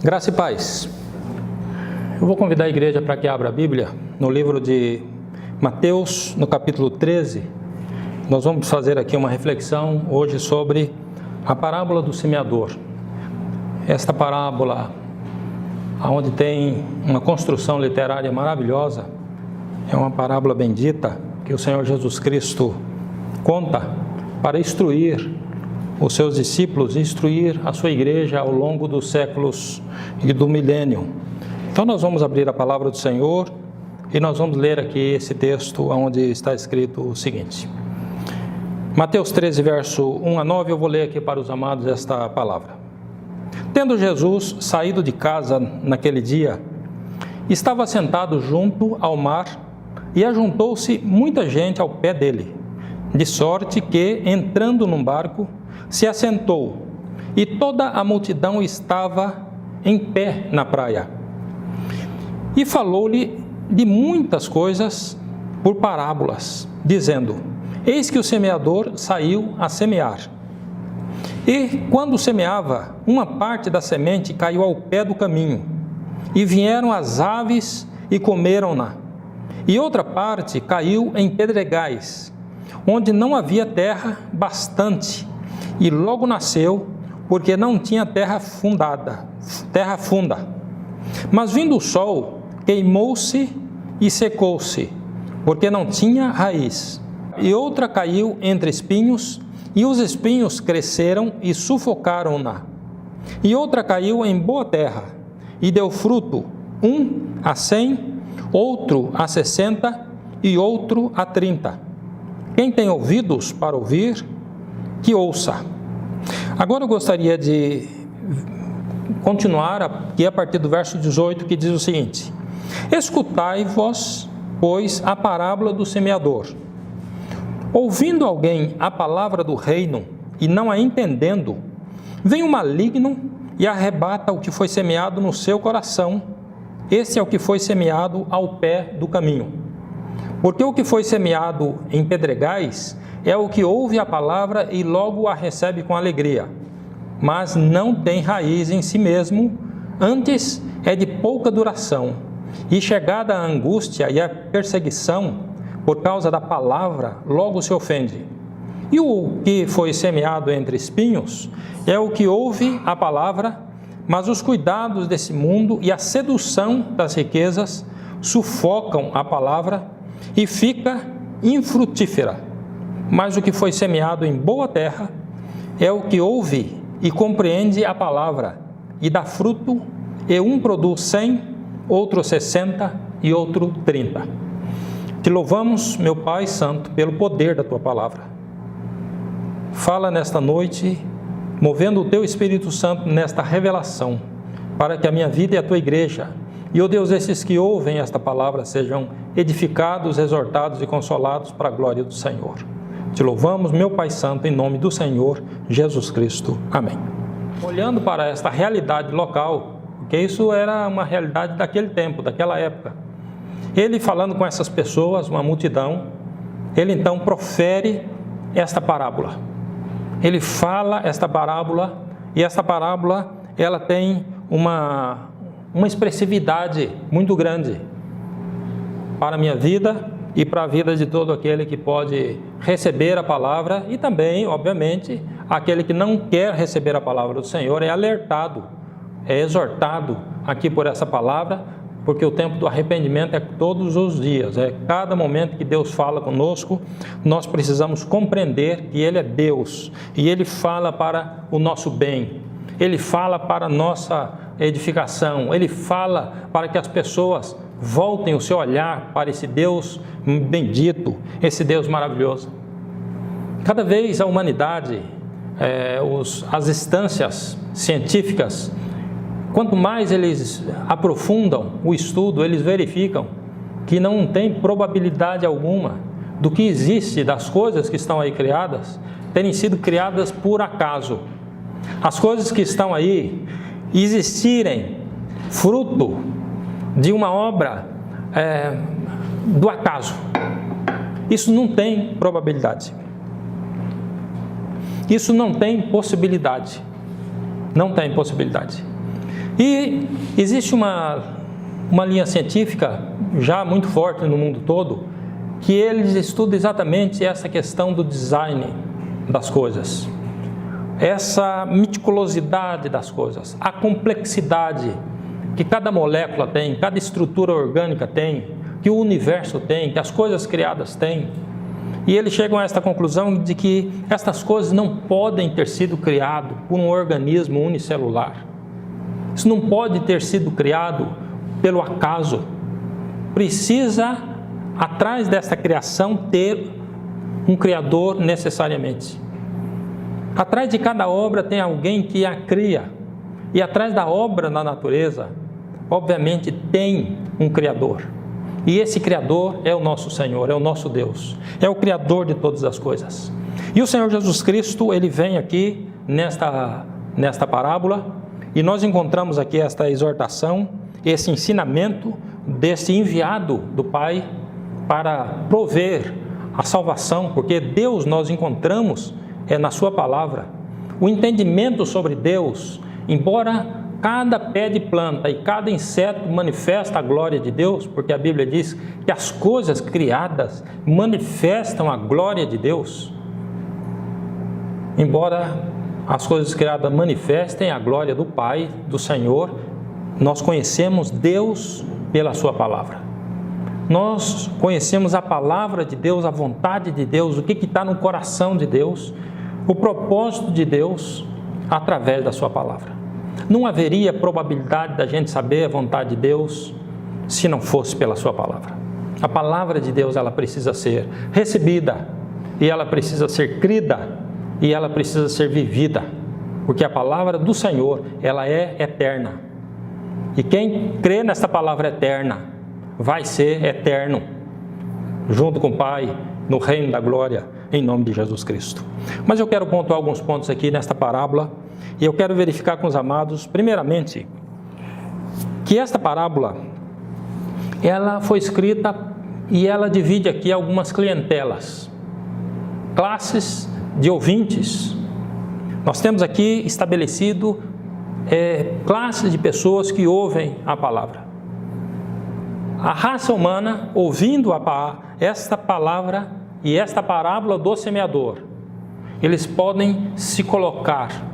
Graça e paz. Eu vou convidar a igreja para que abra a Bíblia no livro de Mateus, no capítulo 13. Nós vamos fazer aqui uma reflexão hoje sobre a parábola do semeador. Esta parábola, onde tem uma construção literária maravilhosa, é uma parábola bendita que o Senhor Jesus Cristo conta para instruir os seus discípulos, instruir a sua igreja ao longo dos séculos e do milênio. Então nós vamos abrir a palavra do Senhor e nós vamos ler aqui esse texto onde está escrito o seguinte. Mateus 13, verso 1 a 9, eu vou ler aqui para os amados esta palavra. Tendo Jesus saído de casa naquele dia, estava sentado junto ao mar e ajuntou-se muita gente ao pé dele, de sorte que, entrando num barco, se assentou, e toda a multidão estava em pé na praia. E falou-lhe de muitas coisas por parábolas, dizendo: Eis que o semeador saiu a semear. E, quando semeava, uma parte da semente caiu ao pé do caminho, e vieram as aves e comeram-na. E outra parte caiu em pedregais, onde não havia terra bastante, e logo nasceu, porque não tinha terra funda. Mas vindo o sol, queimou-se e secou-se, porque não tinha raiz. E outra caiu entre espinhos, e os espinhos cresceram e sufocaram-na. E outra caiu em boa terra, e deu fruto, 100, outro 60 e outro 30. Quem tem ouvidos para ouvir, que ouça. Agora eu gostaria de continuar aqui a partir do verso 18, que diz o seguinte: Escutai-vos, pois, a parábola do semeador. Ouvindo alguém a palavra do reino e não a entendendo, vem o maligno e arrebata o que foi semeado no seu coração. Esse é o que foi semeado ao pé do caminho. Porque o que foi semeado em pedregais é o que ouve a palavra e logo a recebe com alegria, mas não tem raiz em si mesmo, antes é de pouca duração, e chegada a angústia e a perseguição, por causa da palavra, logo se ofende. E o que foi semeado entre espinhos é o que ouve a palavra, mas os cuidados desse mundo e a sedução das riquezas sufocam a palavra e fica infrutífera. Mas o que foi semeado em boa terra é o que ouve e compreende a palavra, e dá fruto, e um produz 100, outro 60 e outro 30. Te louvamos, meu Pai Santo, pelo poder da Tua palavra. Fala nesta noite, movendo o Teu Espírito Santo nesta revelação, para que a minha vida e a Tua igreja, e, ó Deus, esses que ouvem esta palavra, sejam edificados, exortados e consolados para a glória do Senhor. Te louvamos, meu Pai Santo, em nome do Senhor Jesus Cristo. Amém. Olhando para esta realidade local, porque isso era uma realidade daquele tempo, daquela época, ele falando com essas pessoas, uma multidão, ele então profere esta parábola. Ele fala esta parábola, e esta parábola, ela tem uma expressividade muito grande para a minha vida e para a vida de todo aquele que pode receber a palavra, e também, obviamente, aquele que não quer receber a palavra do Senhor é alertado, é exortado aqui por essa palavra, porque o tempo do arrependimento é todos os dias, é cada momento que Deus fala conosco, nós precisamos compreender que Ele é Deus, e Ele fala para o nosso bem, Ele fala para a nossa edificação, Ele fala para que as pessoas voltem o seu olhar para esse Deus bendito, esse Deus maravilhoso. Cada vez a humanidade, as instâncias científicas, quanto mais eles aprofundam o estudo, eles verificam que não tem probabilidade alguma do que existe, das coisas que estão aí criadas, terem sido criadas por acaso. As coisas que estão aí existirem fruto de uma obra do acaso. Isso não tem probabilidade. Isso não tem possibilidade. Não tem possibilidade. E existe uma linha científica já muito forte no mundo todo, que eles estudam exatamente essa questão do design das coisas, essa meticulosidade das coisas, a complexidade que cada molécula tem, cada estrutura orgânica tem, que o universo tem, que as coisas criadas têm. E eles chegam a esta conclusão de que estas coisas não podem ter sido criadas por um organismo unicelular. Isso não pode ter sido criado pelo acaso. Precisa, atrás desta criação, ter um Criador necessariamente. Atrás de cada obra tem alguém que a cria. E atrás da obra na natureza, obviamente, tem um Criador. E esse Criador é o nosso Senhor, é o nosso Deus. É o Criador de todas as coisas. E o Senhor Jesus Cristo, Ele vem aqui nesta parábola, e nós encontramos aqui esta exortação, esse ensinamento desse enviado do Pai para prover a salvação, porque Deus nós encontramos na sua palavra. O entendimento sobre Deus, embora cada pé de planta e cada inseto manifesta a glória de Deus, porque a Bíblia diz que as coisas criadas manifestam a glória de Deus. Embora as coisas criadas manifestem a glória do Pai, do Senhor, nós conhecemos Deus pela sua palavra. Nós conhecemos a palavra de Deus, a vontade de Deus, o que está no coração de Deus, o propósito de Deus através da sua palavra. Não haveria probabilidade da gente saber a vontade de Deus se não fosse pela sua palavra. A palavra de Deus, ela precisa ser recebida, e ela precisa ser crida, e ela precisa ser vivida, porque a palavra do Senhor, ela é eterna. E quem crê nesta palavra eterna, vai ser eterno, junto com o Pai, no reino da glória, em nome de Jesus Cristo. Mas eu quero pontuar alguns pontos aqui nesta parábola, e eu quero verificar com os amados, primeiramente, que esta parábola, ela foi escrita e ela divide aqui algumas clientelas, classes de ouvintes. Nós temos aqui estabelecido classes de pessoas que ouvem a palavra. A raça humana, ouvindo esta palavra e esta parábola do semeador, eles podem se colocar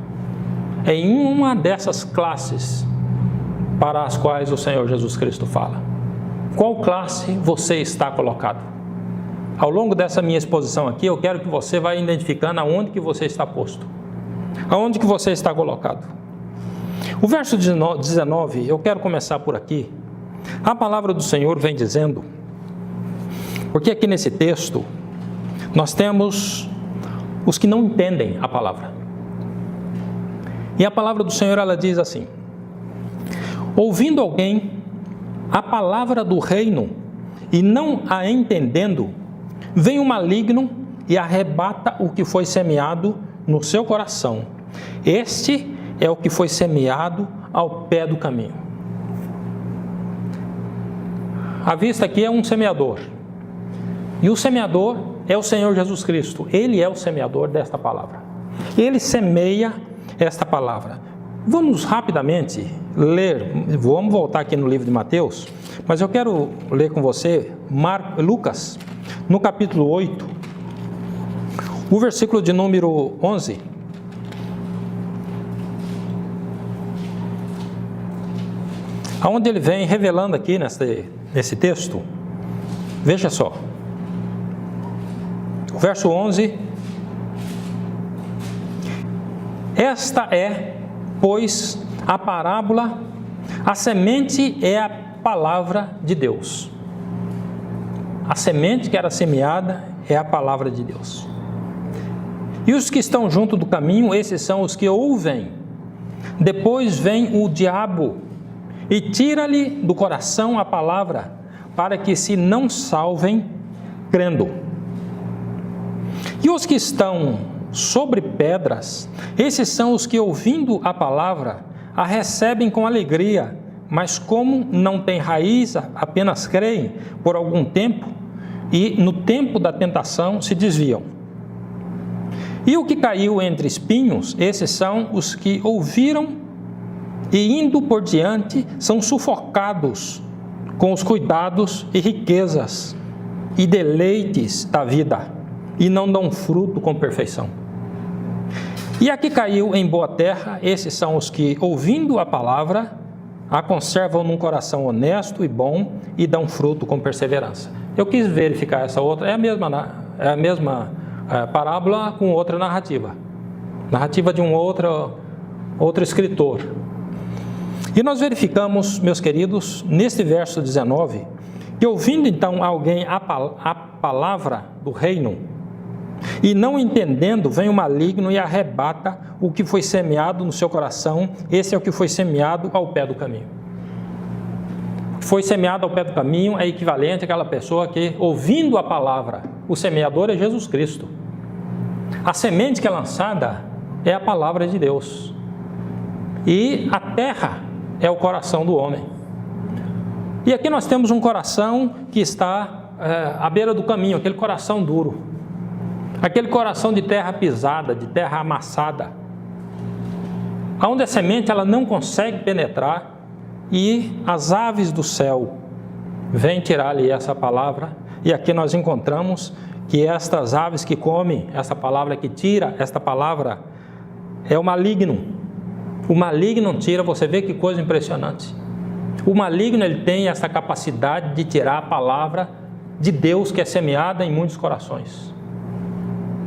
em uma dessas classes para as quais o Senhor Jesus Cristo fala. Qual classe você está colocado? Ao longo dessa minha exposição aqui, eu quero que você vá identificando aonde que você está posto, aonde que você está colocado. O verso 19, eu quero começar por aqui. A palavra do Senhor vem dizendo, porque aqui nesse texto, nós temos os que não entendem a palavra. E a palavra do Senhor, ela diz assim: ouvindo alguém a palavra do reino e não a entendendo, vem o maligno e arrebata o que foi semeado no seu coração. Este é o que foi semeado ao pé do caminho. A vista aqui é um semeador. E o semeador é o Senhor Jesus Cristo. Ele é o semeador desta palavra. Ele semeia esta palavra. Vamos rapidamente ler, vamos voltar aqui no livro de Mateus, mas eu quero ler com você Lucas, no capítulo 8, o versículo de número 11. Aonde ele vem revelando aqui nesse texto, veja só, o verso 11: esta é, pois, a parábola, a semente é a palavra de Deus. A semente que era semeada é a palavra de Deus. E os que estão junto do caminho, esses são os que ouvem. Depois vem o diabo e tira-lhe do coração a palavra, para que se não salvem crendo. E os que estão sobre pedras, esses são os que, ouvindo a palavra, a recebem com alegria, mas como não têm raiz, apenas creem por algum tempo, e no tempo da tentação se desviam. E o que caiu entre espinhos, esses são os que ouviram e indo por diante são sufocados com os cuidados e riquezas e deleites da vida e não dão fruto com perfeição. E a que caiu em boa terra, esses são os que, ouvindo a palavra, a conservam num coração honesto e bom e dão fruto com perseverança. Eu quis verificar essa outra, é a mesma parábola com outra narrativa de um outro escritor. E nós verificamos, meus queridos, neste verso 19, que ouvindo então alguém a palavra do reino, e não entendendo, vem o maligno e arrebata o que foi semeado no seu coração. Esse é o que foi semeado ao pé do caminho. Foi semeado ao pé do caminho é equivalente àquela pessoa que, ouvindo a palavra, o semeador é Jesus Cristo. A semente que é lançada é a palavra de Deus. E a terra é o coração do homem. E aqui nós temos um coração que está à beira do caminho, aquele coração duro. Aquele coração de terra pisada, de terra amassada, onde a semente ela não consegue penetrar e as aves do céu vêm tirar-lhe essa palavra. E aqui nós encontramos que estas aves que comem essa palavra, que tira esta palavra, é o maligno. O maligno tira, você vê que coisa impressionante. O maligno ele tem essa capacidade de tirar a palavra de Deus que é semeada em muitos corações.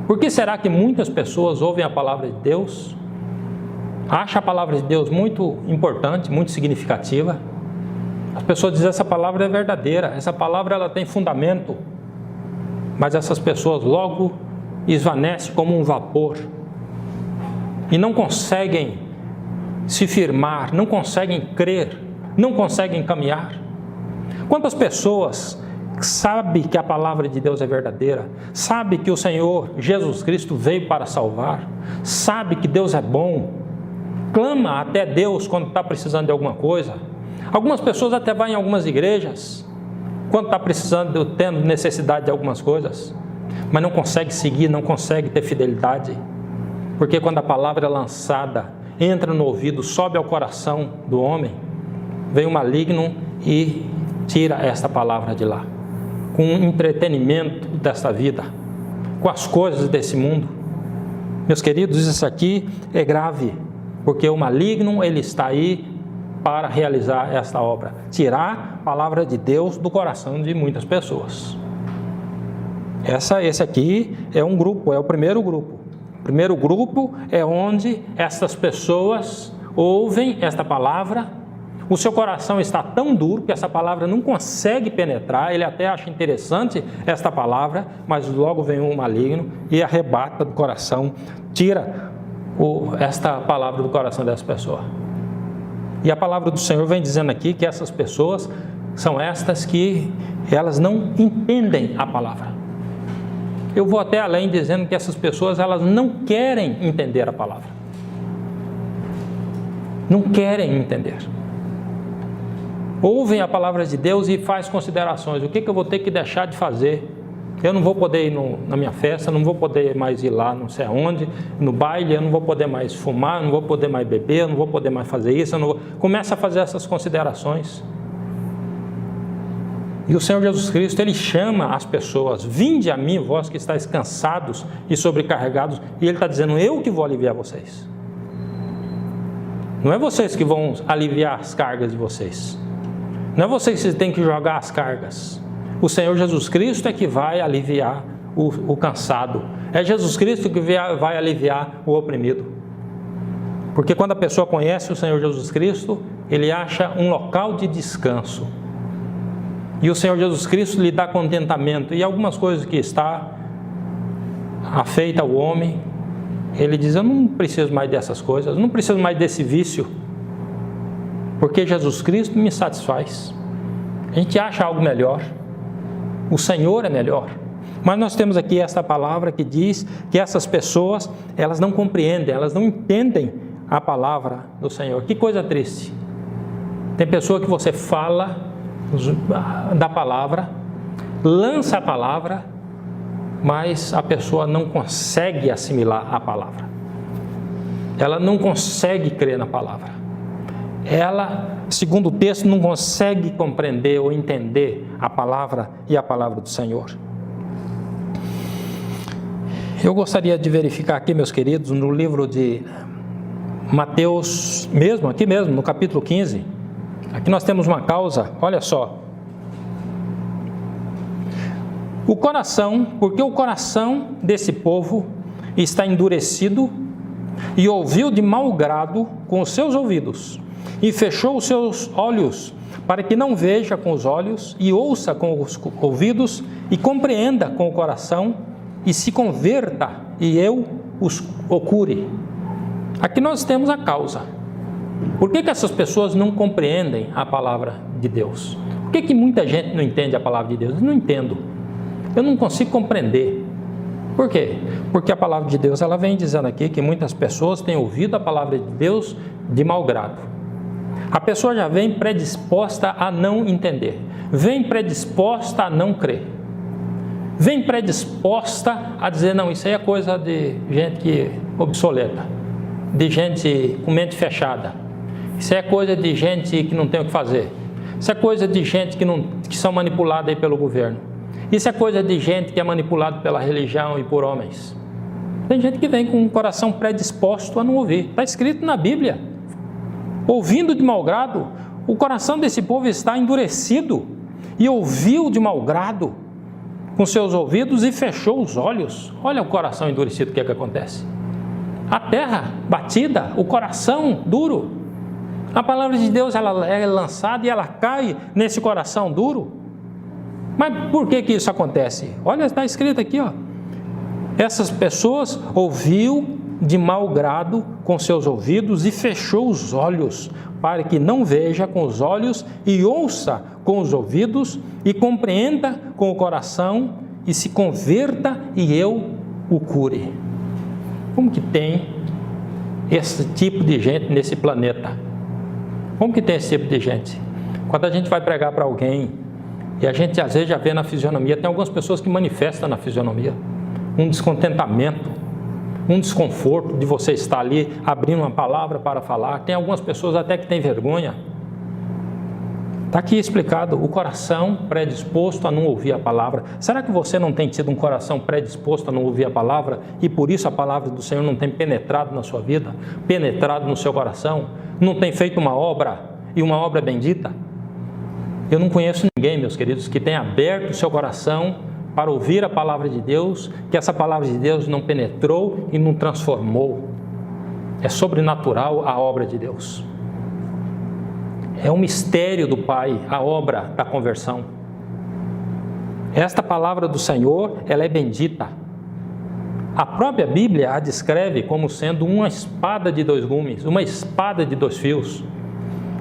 Por que será que muitas pessoas ouvem a palavra de Deus, acham a palavra de Deus muito importante, muito significativa? As pessoas dizem, essa palavra é verdadeira, essa palavra ela tem fundamento, mas essas pessoas logo esvanecem como um vapor e não conseguem se firmar, não conseguem crer, não conseguem caminhar. Quantas pessoas sabe que a palavra de Deus é verdadeira, sabe que o Senhor Jesus Cristo veio para salvar, sabe que Deus é bom, clama até Deus quando está precisando de alguma coisa. Algumas pessoas até vão em algumas igrejas quando está precisando, tendo necessidade de algumas coisas, mas não consegue seguir, não consegue ter fidelidade, porque quando a palavra é lançada, entra no ouvido, sobe ao coração do homem, vem o maligno e tira esta palavra de lá, com o entretenimento desta vida, com as coisas desse mundo. Meus queridos, isso aqui é grave, porque o maligno ele está aí para realizar esta obra, tirar a palavra de Deus do coração de muitas pessoas. Esse aqui é um grupo, é o primeiro grupo. O primeiro grupo é onde essas pessoas ouvem esta palavra, o seu coração está tão duro que essa palavra não consegue penetrar, ele até acha interessante esta palavra, mas logo vem um maligno e arrebata do coração, tira esta palavra do coração dessa pessoa. E a palavra do Senhor vem dizendo aqui que essas pessoas são estas que elas não entendem a palavra. Eu vou até além dizendo que essas pessoas elas não querem entender a palavra. Não querem entender. Ouvem a palavra de Deus e faz considerações. O que eu vou ter que deixar de fazer? Eu não vou poder ir na minha festa, não vou poder mais ir lá não sei aonde, no baile, eu não vou poder mais fumar, não vou poder mais beber, eu não vou poder mais fazer isso. Começa a fazer essas considerações. E o Senhor Jesus Cristo, Ele chama as pessoas, vinde a mim, vós que estáis cansados e sobrecarregados, e Ele está dizendo, eu que vou aliviar vocês. Não é vocês que vão aliviar as cargas de vocês. Não é vocês que têm que jogar as cargas. O Senhor Jesus Cristo é que vai aliviar o cansado. É Jesus Cristo que vai aliviar o oprimido. Porque quando a pessoa conhece o Senhor Jesus Cristo, ele acha um local de descanso. E o Senhor Jesus Cristo lhe dá contentamento. E algumas coisas que está afeita ao homem, ele diz, eu não preciso mais dessas coisas, eu não preciso mais desse vício. Porque Jesus Cristo me satisfaz. A gente acha algo melhor. O Senhor é melhor. Mas nós temos aqui esta palavra que diz que essas pessoas, elas não compreendem, elas não entendem a palavra do Senhor. Que coisa triste. Tem pessoa que você fala da palavra, lança a palavra, mas a pessoa não consegue assimilar a palavra. Ela não consegue crer na palavra. ela, segundo o texto, não consegue compreender ou entender a palavra e a palavra do Senhor. Eu gostaria de verificar aqui, meus queridos, no livro de Mateus, aqui mesmo, no capítulo 15. Aqui nós temos uma causa, olha só. O coração, porque o coração desse povo está endurecido e ouviu de mau grado com os seus ouvidos e fechou os seus olhos, para que não veja com os olhos e ouça com os ouvidos e compreenda com o coração e se converta e eu o cure. Aqui nós temos a causa. Por que essas pessoas não compreendem a palavra de Deus? Por que muita gente não entende a palavra de Deus? Eu não entendo. Eu não consigo compreender. Por quê? Porque a palavra de Deus, ela vem dizendo aqui que muitas pessoas têm ouvido a palavra de Deus de mau grado. A pessoa já vem predisposta a não entender. Vem predisposta a não crer. Vem predisposta a dizer, não, isso aí é coisa de gente obsoleta, de gente com mente fechada. Isso é coisa de gente que não tem o que fazer. Isso é coisa de gente que são manipuladas aí pelo governo. Isso é coisa de gente que é manipulada pela religião e por homens. Tem gente que vem com um coração predisposto a não ouvir. Está escrito na Bíblia. Ouvindo de mau grado, o coração desse povo está endurecido e ouviu de mau grado com seus ouvidos e fechou os olhos. Olha o coração endurecido, o que é que acontece? A terra batida, o coração duro. A palavra de Deus, ela é lançada e ela cai nesse coração duro. Mas por que isso acontece? Olha, está escrito aqui, ó. Essas pessoas ouviu de mau grado com seus ouvidos e fechou os olhos, para que não veja com os olhos e ouça com os ouvidos e compreenda com o coração e se converta e eu o cure. Como que tem esse tipo de gente nesse planeta? Como que tem esse tipo de gente? Quando a gente vai pregar para alguém, e a gente às vezes já vê na fisionomia, tem algumas pessoas que manifestam na fisionomia um descontentamento, um desconforto de você estar ali abrindo uma palavra para falar. Tem algumas pessoas até que têm vergonha. Está aqui explicado, o coração predisposto a não ouvir a palavra. Será que você não tem tido um coração predisposto a não ouvir a palavra e por isso a palavra do Senhor não tem penetrado na sua vida, penetrado no seu coração, não tem feito uma obra e uma obra bendita? Eu não conheço ninguém, meus queridos, que tenha aberto o seu coração para ouvir a palavra de Deus, que essa palavra de Deus não penetrou e não transformou. É sobrenatural a obra de Deus. É um mistério do Pai, a obra da conversão. Esta palavra do Senhor, ela é bendita. A própria Bíblia a descreve como sendo uma espada de dois gumes, uma espada de dois fios,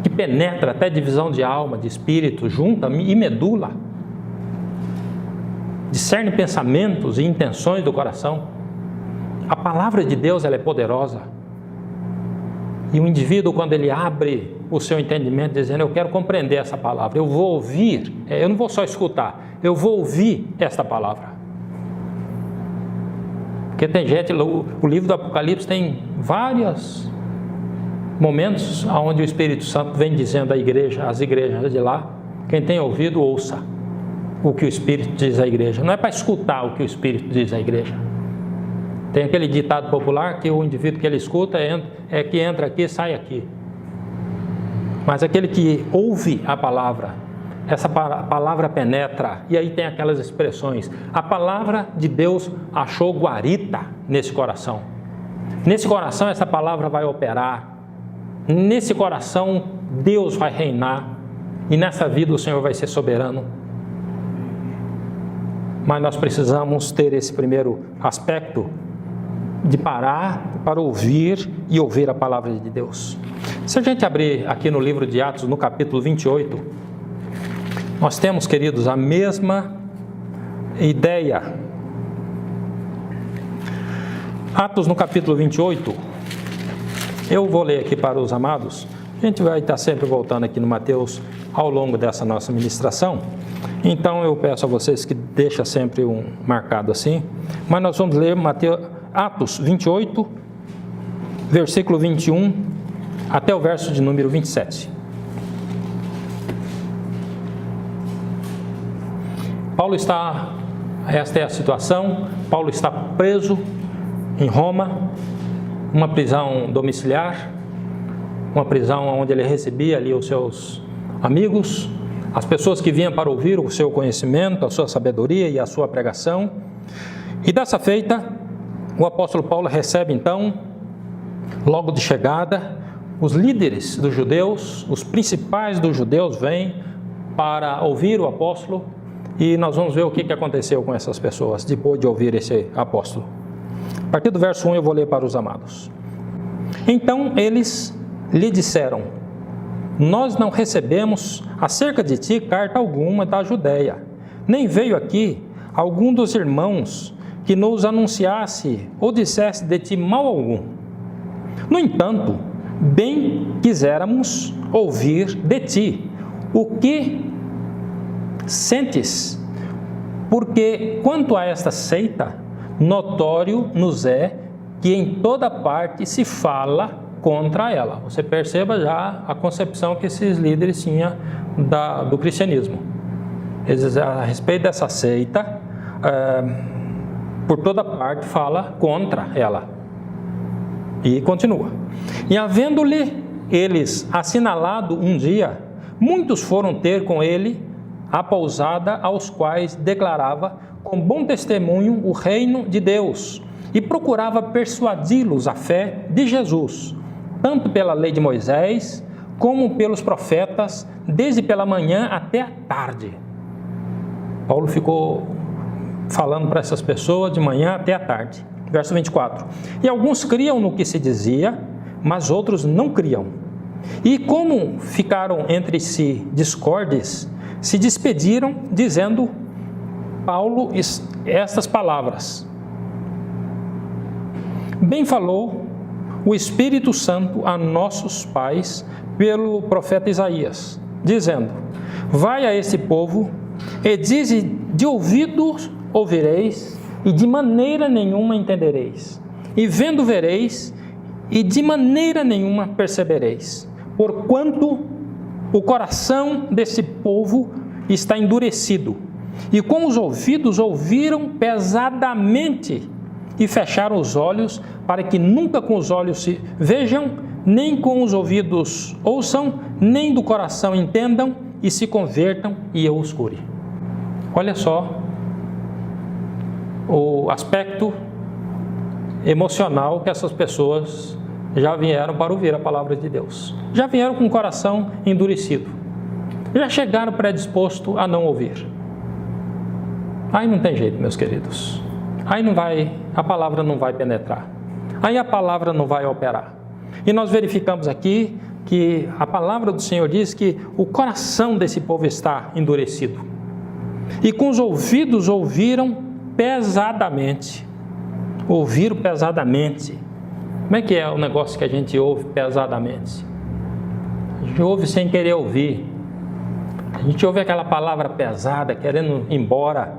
que penetra até divisão de alma, de espírito, junta e medula, discerne pensamentos e intenções do coração. A palavra de Deus, ela é poderosa. E o indivíduo, quando ele abre o seu entendimento, dizendo, eu quero compreender essa palavra, eu vou ouvir, eu não vou só escutar, eu vou ouvir esta palavra. Porque tem gente, o livro do Apocalipse tem vários momentos onde o Espírito Santo vem dizendo à igreja, às igrejas de lá, quem tem ouvido, ouça o que o Espírito diz à igreja. Não é para escutar o que o Espírito diz à igreja. Tem aquele ditado popular que o indivíduo que ele escuta é que entra aqui e sai aqui. Mas aquele que ouve a palavra, essa palavra penetra, e aí tem aquelas expressões. A palavra de Deus achou guarita nesse coração. Nesse coração essa palavra vai operar. Nesse coração Deus vai reinar. E nessa vida o Senhor vai ser soberano. Mas nós precisamos ter esse primeiro aspecto de parar para ouvir e ouvir a palavra de Deus. Se a gente abrir aqui no livro de Atos, no capítulo 28, nós temos, queridos, a mesma ideia. Atos no capítulo 28, eu vou ler aqui para os amados. A gente vai estar sempre voltando aqui no Mateus ao longo dessa nossa ministração. Então eu peço a vocês que deixem sempre um marcado assim. Mas nós vamos ler Atos 28, versículo 21 até o verso de número 27. Esta é a situação, Paulo está preso em Roma, uma prisão domiciliar, uma prisão onde ele recebia ali os seus amigos, as pessoas que vinham para ouvir o seu conhecimento, a sua sabedoria e a sua pregação. E dessa feita, o apóstolo Paulo recebe então, logo de chegada, os líderes dos judeus, os principais dos judeus vêm para ouvir o apóstolo, e nós vamos ver o que aconteceu com essas pessoas depois de ouvir esse apóstolo. A partir do verso 1 eu vou ler para os amados. Então eles lhe disseram: nós não recebemos acerca de ti carta alguma da Judeia, nem veio aqui algum dos irmãos que nos anunciasse ou dissesse de ti mal algum. No entanto, bem quiséramos ouvir de ti o que sentes, porque quanto a esta seita, notório nos é que em toda parte se fala contra ela. Você perceba já a concepção que esses líderes tinham do cristianismo. Eles, a respeito dessa seita, por toda parte fala contra ela. E continua. E havendo-lhe eles assinalado um dia, muitos foram ter com ele a pousada, aos quais declarava com bom testemunho o reino de Deus, e procurava persuadi-los à fé de Jesus, tanto pela lei de Moisés, como pelos profetas, desde pela manhã até a tarde. Paulo ficou falando para essas pessoas de manhã até a tarde. Verso 24. E alguns criam no que se dizia, mas outros não criam. E como ficaram entre si discordes, se despediram, dizendo Paulo estas palavras: bem falou o Espírito Santo a nossos pais pelo profeta Isaías, dizendo: vai a esse povo e dize: de ouvidos ouvireis e de maneira nenhuma entendereis, e vendo vereis e de maneira nenhuma percebereis, porquanto o coração desse povo está endurecido, e com os ouvidos ouviram pesadamente, e fecharam os olhos, para que nunca com os olhos se vejam, nem com os ouvidos ouçam, nem do coração entendam, e se convertam, e eu os cure. Olha só o aspecto emocional que essas pessoas já vieram para ouvir a palavra de Deus. Já vieram com o coração endurecido. Já chegaram predispostos a não ouvir. Aí não tem jeito, meus queridos. Aí a palavra não vai penetrar. Aí a palavra não vai operar. E nós verificamos aqui que a palavra do Senhor diz que o coração desse povo está endurecido. E com os ouvidos ouviram pesadamente. Ouviram pesadamente. Como é que é o negócio que a gente ouve pesadamente? A gente ouve sem querer ouvir. A gente ouve aquela palavra pesada, querendo ir embora,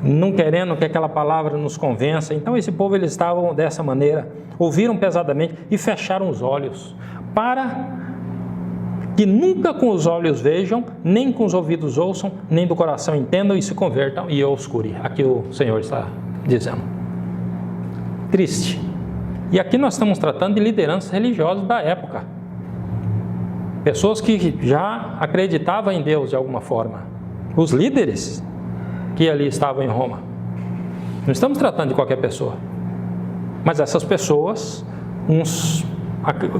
não querendo que aquela palavra nos convença. Então esse povo, eles estavam dessa maneira, ouviram pesadamente e fecharam os olhos, para que nunca com os olhos vejam, nem com os ouvidos ouçam, nem do coração entendam e se convertam, e eu os cure. Aqui o Senhor está dizendo. Triste. E aqui nós estamos tratando de lideranças religiosas da época. Pessoas que já acreditavam em Deus de alguma forma. Os líderes que ali estavam em Roma. Não estamos tratando de qualquer pessoa. Mas essas pessoas, uns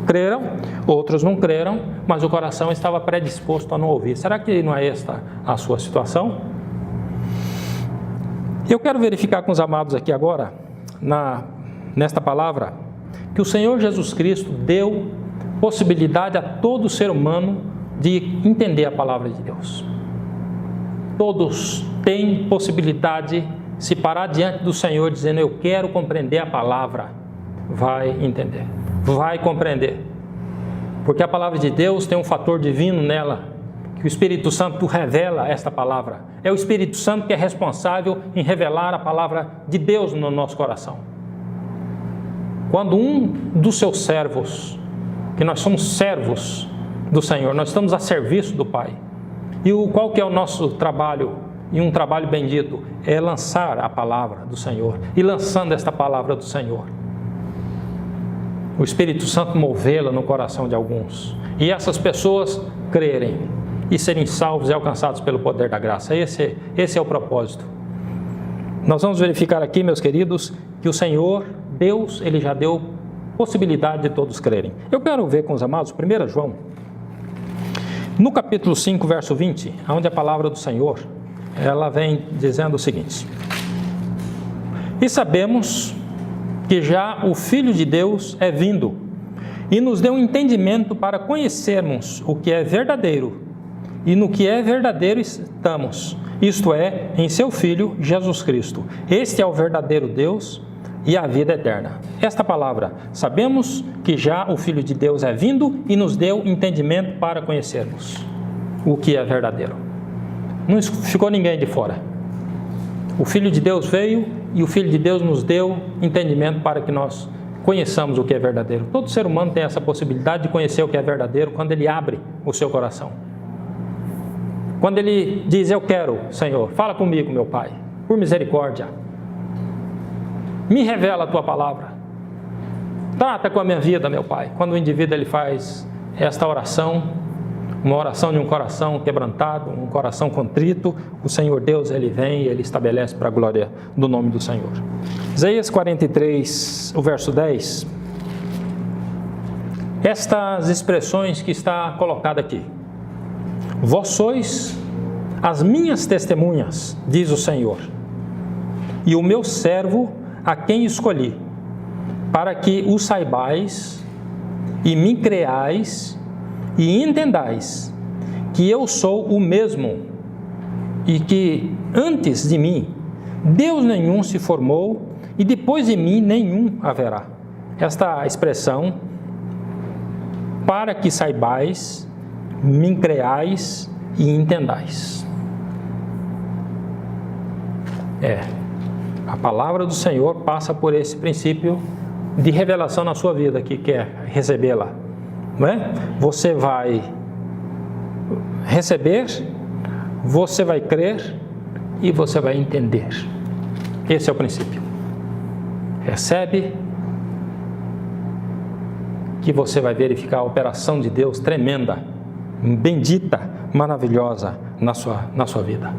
creram, outros não creram, mas o coração estava predisposto a não ouvir. Será que não é esta a sua situação? Eu quero verificar com os amados aqui agora, nesta palavra, que o Senhor Jesus Cristo deu possibilidade a todo ser humano de entender a palavra de Deus. Todos têm possibilidade de se parar diante do Senhor dizendo: eu quero compreender a palavra. Vai entender, vai compreender, porque a palavra de Deus tem um fator divino nela, que o Espírito Santo revela esta palavra. É o Espírito Santo que é responsável em revelar a palavra de Deus no nosso coração. Quando um dos seus servos que nós somos servos do Senhor, nós estamos a serviço do Pai. E qual que é o nosso trabalho? E um trabalho bendito é lançar a palavra do Senhor. E lançando esta palavra do Senhor, o Espírito Santo movê-la no coração de alguns. E essas pessoas crerem e serem salvos e alcançados pelo poder da graça. Esse é o propósito. Nós vamos verificar aqui, meus queridos, que o Senhor, Deus, Ele já deu possibilidade de todos crerem. Eu quero ver com os amados, 1 João, no capítulo 5, verso 20, onde a palavra do Senhor, ela vem dizendo o seguinte: e sabemos que já o Filho de Deus é vindo, e nos deu entendimento para conhecermos o que é verdadeiro, e no que é verdadeiro estamos, isto é, em seu Filho Jesus Cristo. Este é o verdadeiro Deus e a vida eterna. Esta palavra, sabemos que já o Filho de Deus é vindo e nos deu entendimento para conhecermos o que é verdadeiro. Não ficou ninguém de fora. O Filho de Deus veio e o Filho de Deus nos deu entendimento para que nós conheçamos o que é verdadeiro. Todo ser humano tem essa possibilidade de conhecer o que é verdadeiro quando ele abre o seu coração. Quando ele diz: eu quero, Senhor, fala comigo, meu Pai, por misericórdia. Me revela a Tua palavra. Trata com a minha vida, meu Pai. Quando o indivíduo ele faz esta oração, uma oração de um coração quebrantado, um coração contrito, o Senhor Deus, Ele vem e Ele estabelece para a glória do nome do Senhor. Isaías 43, o verso 10. Estas expressões que está colocada aqui. Vós sois as minhas testemunhas, diz o Senhor, e o meu servo a quem escolhi, para que o saibais e me creais e entendais que eu sou o mesmo e que antes de mim Deus nenhum se formou e depois de mim nenhum haverá. Esta expressão, para que saibais, me creais e entendais. A palavra do Senhor passa por esse princípio de revelação na sua vida, que quer recebê-la, não é? Você vai receber, você vai crer e você vai entender. Esse é o princípio. Recebe, que você vai verificar a operação de Deus tremenda, bendita, maravilhosa na sua vida.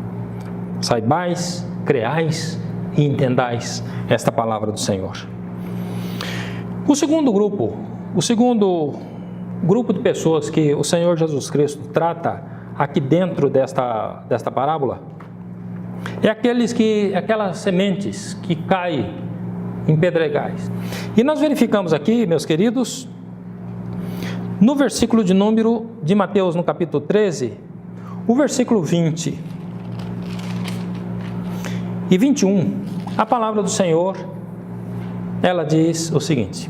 Saibais, creais e entendais esta palavra do Senhor. O segundo grupo de pessoas que o Senhor Jesus Cristo trata aqui dentro desta parábola é aquelas sementes que caem em pedregais. E nós verificamos aqui, meus queridos, no versículo de número de Mateus, no capítulo 13, o versículo 20 e 21, a palavra do Senhor, ela diz o seguinte: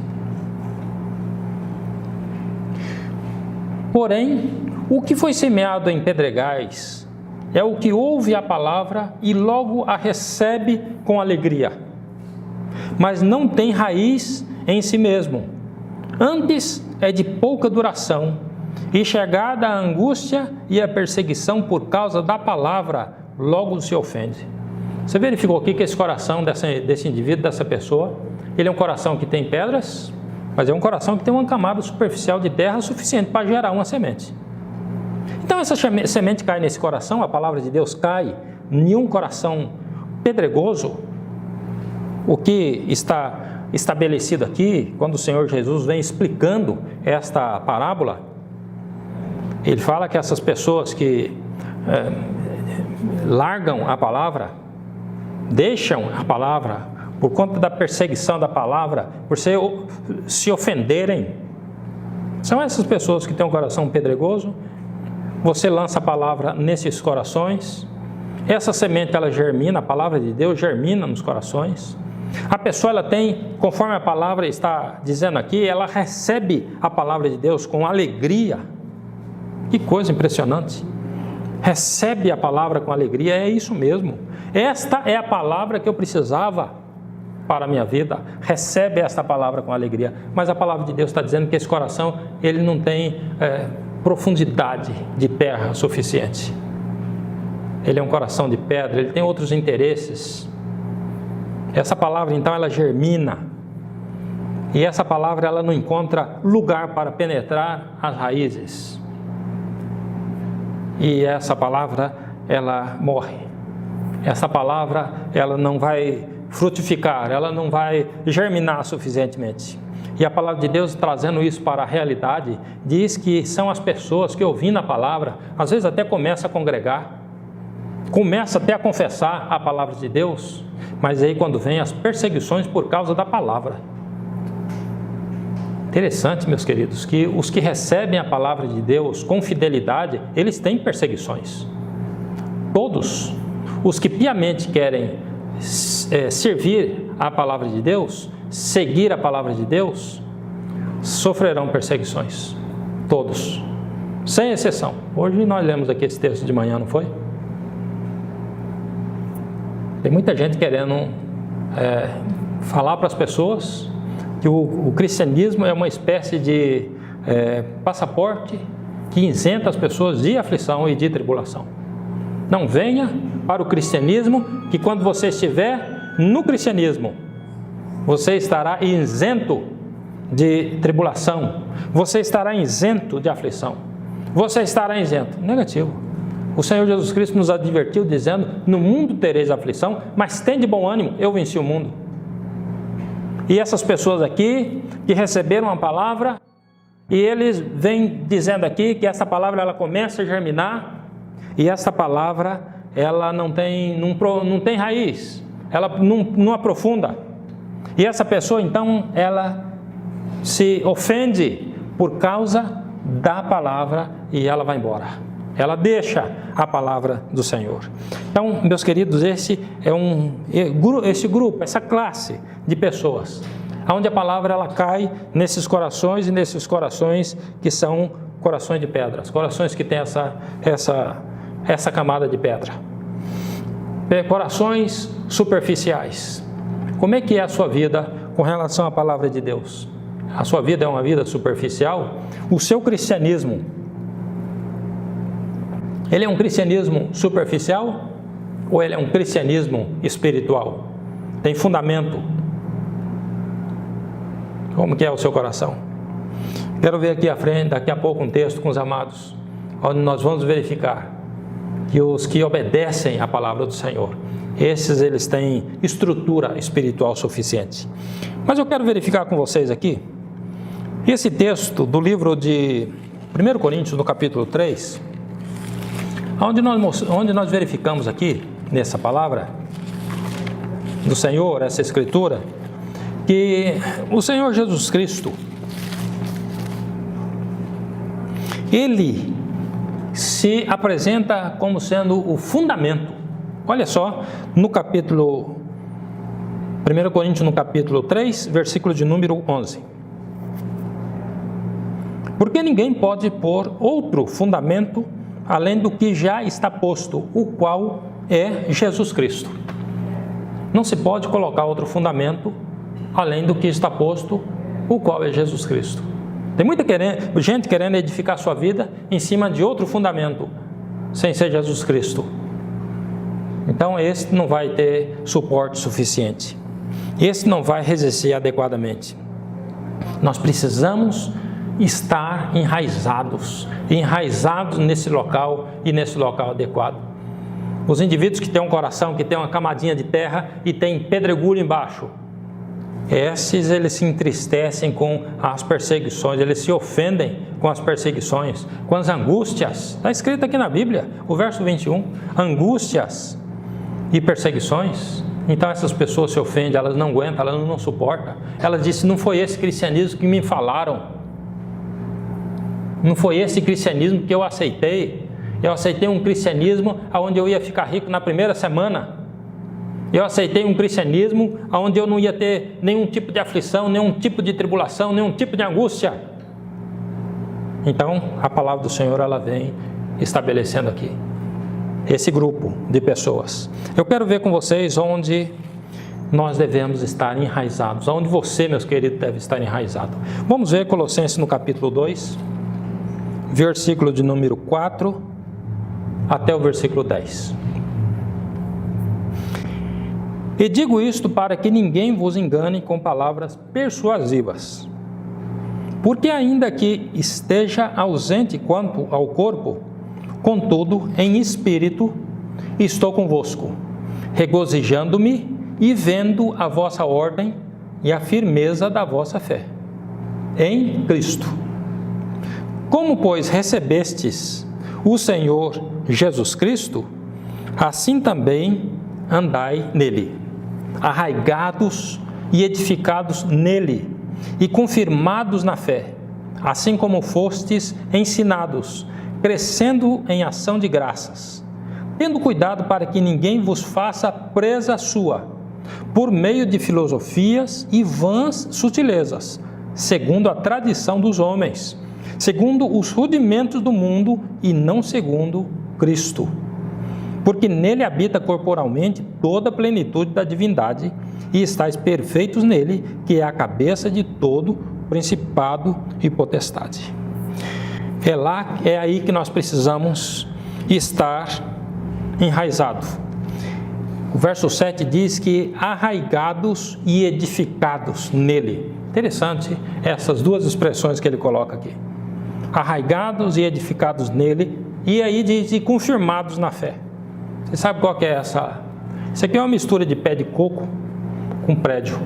porém, o que foi semeado em pedregais é o que ouve a palavra e logo a recebe com alegria, mas não tem raiz em si mesmo. Antes é de pouca duração, e chegada a angústia e a perseguição por causa da palavra, logo se ofende. Você verificou aqui que esse coração desse indivíduo, dessa pessoa, ele é um coração que tem pedras, mas é um coração que tem uma camada superficial de terra suficiente para gerar uma semente. Então essa semente cai nesse coração, a palavra de Deus cai em um coração pedregoso. O que está estabelecido aqui, quando o Senhor Jesus vem explicando esta parábola, ele fala que essas pessoas que largam a palavra, deixam a palavra por conta da perseguição da palavra, por se ofenderem, são essas pessoas que têm um coração pedregoso. Você lança a palavra nesses corações, essa semente ela germina, a palavra de Deus germina nos corações. A pessoa ela tem, conforme a palavra está dizendo aqui, ela recebe a palavra de Deus com alegria. Que coisa impressionante! Recebe a palavra com alegria, é isso mesmo. Esta é a palavra que eu precisava para a minha vida, recebe esta palavra com alegria. Mas a palavra de Deus está dizendo que esse coração, ele não tem profundidade de terra suficiente. Ele é um coração de pedra, ele tem outros interesses. Essa palavra, então, ela germina. E essa palavra, ela não encontra lugar para penetrar as raízes. E essa palavra, ela morre. Essa palavra, ela não vai frutificar, ela não vai germinar suficientemente. E a palavra de Deus, trazendo isso para a realidade, diz que são as pessoas que, ouvindo a palavra, às vezes até começa a congregar, começa até a confessar a palavra de Deus, mas aí quando vem as perseguições por causa da palavra. Interessante, meus queridos, que os que recebem a palavra de Deus com fidelidade, eles têm perseguições. Todos os que piamente querem servir a palavra de Deus, seguir a palavra de Deus, sofrerão perseguições. Todos, sem exceção. Hoje nós lemos aqui esse texto de manhã, não foi? Tem muita gente querendo falar para as pessoas que o cristianismo é uma espécie de passaporte que isenta as pessoas de aflição e de tribulação. Não venha para o cristianismo, que quando você estiver no cristianismo, você estará isento de tribulação, você estará isento de aflição, você estará isento. Negativo. O Senhor Jesus Cristo nos advertiu dizendo: no mundo tereis aflição, mas tende bom ânimo, eu venci o mundo. E essas pessoas aqui, que receberam a palavra, e eles vêm dizendo aqui que essa palavra, ela começa a germinar, e essa palavra, ela não tem raiz, ela não aprofunda. E essa pessoa, então, ela se ofende por causa da palavra e ela vai embora. Ela deixa a palavra do Senhor. Então, meus queridos, esse grupo, essa classe de pessoas, onde a palavra ela cai nesses corações e nesses corações que são corações de pedras, corações que têm essa camada de pedra. Corações superficiais. Como é que é a sua vida com relação à palavra de Deus? A sua vida é uma vida superficial? O seu cristianismo, ele é um cristianismo superficial ou ele é um cristianismo espiritual? Tem fundamento? Como que é o seu coração? Quero ver aqui à frente, daqui a pouco, um texto com os amados, onde nós vamos verificar que os que obedecem à palavra do Senhor, esses eles têm estrutura espiritual suficiente. Mas eu quero verificar com vocês aqui, esse texto do livro de 1 Coríntios, no capítulo 3, onde nós verificamos aqui, nessa palavra do Senhor, essa escritura, que o Senhor Jesus Cristo, Ele se apresenta como sendo o fundamento. Olha só, no capítulo 1 Coríntios, no capítulo 3, versículo de número 11. Porque ninguém pode pôr outro fundamento além do que já está posto, o qual é Jesus Cristo. Não se pode colocar outro fundamento além do que está posto, o qual é Jesus Cristo. Tem muita gente querendo edificar sua vida em cima de outro fundamento, sem ser Jesus Cristo. Então esse não vai ter suporte suficiente. Esse não vai resistir adequadamente. Nós precisamos estar enraizados nesse local e nesse local adequado. Os indivíduos que têm um coração, que têm uma camadinha de terra e tem pedregulho embaixo, esses eles se entristecem com as perseguições, eles se ofendem com as perseguições, com as angústias. Está escrito aqui na Bíblia, o verso 21, angústias e perseguições. Então essas pessoas se ofendem, elas não aguentam, elas não suportam. Elas dizem: não foi esse cristianismo que me falaram, não foi esse cristianismo que eu aceitei. Eu aceitei um cristianismo onde eu ia ficar rico na primeira semana. Eu aceitei um cristianismo onde eu não ia ter nenhum tipo de aflição, nenhum tipo de tribulação, nenhum tipo de angústia. Então, a palavra do Senhor, ela vem estabelecendo aqui esse grupo de pessoas. Eu quero ver com vocês onde nós devemos estar enraizados. Onde você, meus queridos, deve estar enraizado. Vamos ver Colossenses no capítulo 2, versículo de número 4 até o versículo 10. E digo isto para que ninguém vos engane com palavras persuasivas. Porque ainda que esteja ausente quanto ao corpo, contudo, em espírito, estou convosco, regozijando-me e vendo a vossa ordem e a firmeza da vossa fé em Cristo. Como, pois, recebestes o Senhor Jesus Cristo, assim também andai nele, arraigados e edificados nele, e confirmados na fé, assim como fostes ensinados, crescendo em ação de graças, tendo cuidado para que ninguém vos faça presa sua, por meio de filosofias e vãs sutilezas, segundo a tradição dos homens, segundo os rudimentos do mundo e não segundo Cristo. Porque nele habita corporalmente toda a plenitude da divindade, e estáis perfeitos nele, que é a cabeça de todo principado e potestade. É aí que nós precisamos estar enraizado. O verso 7 diz que arraigados e edificados nele. Interessante essas duas expressões que ele coloca aqui. Arraigados e edificados nele, e aí diz e confirmados na fé. Você sabe qual que é essa? Isso aqui é uma mistura de pé de coco com prédio.